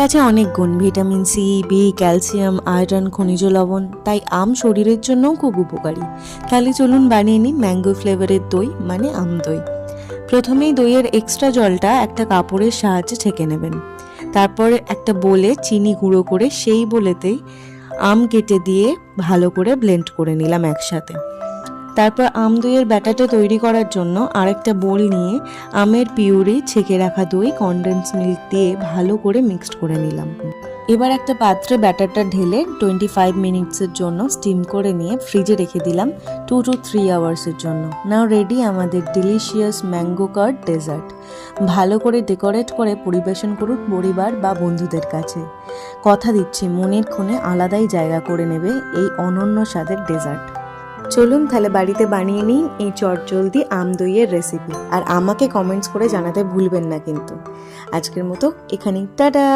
আছে অনেক গুণ, vitamin C, B, calcium, iron, খনিজ লবণ, তাই আম শরীরের জন্যও খুব উপকারী। তাহলে চলুন বানিয়ে নিই ম্যাঙ্গো ফ্লেভারের দই মানে আম দই। প্রথমেই দইয়ের এক্সট্রা জলটা একটা কাপড়ের সাহায্যে ছেঁকে নেবেন। তারপর একটা বোলে চিনি গুঁড়ো করে সেই বোলেতেই আম কেটে দিয়ে ভালো করে ব্লেন্ড করে নিলাম একসাথে। তারপর আম দইয়ের ব্যাটারটা তৈরি করার জন্য আরেকটা বোল নিয়ে আমের পিউরি, ছেঁকে রাখা দই, কনডেন্স মিল্ক দিয়ে ভালো করে মিক্সড করে নিলাম। এবার একটা পাত্রে ব্যাটারটা ঢেলে 25 মিনিটসের জন্য স্টিম করে নিয়ে ফ্রিজে রেখে দিলাম 2 to 3 আওয়ার্সের জন্য। নাও রেডি আমাদের ডিলিশিয়াস ম্যাঙ্গো কার্ড ডেজার্ট। ভালো করে ডেকোরেট করে পরিবেশন করুন পরিবার বা বন্ধুদের কাছে। কথা দিচ্ছি মনের কোণে আলাদাই জায়গা করে নেবে এই অনন্য স্বাদের ডেজার্ট। চলুন তাহলে বাড়িতে বানিয়ে নিন এই চটজলদি আম দইয়ের রেসিপি, আর আমাকে কমেন্টস করে জানাতে ভুলবেন না কিন্তু। আজকের মতো এখানেই, টাটা।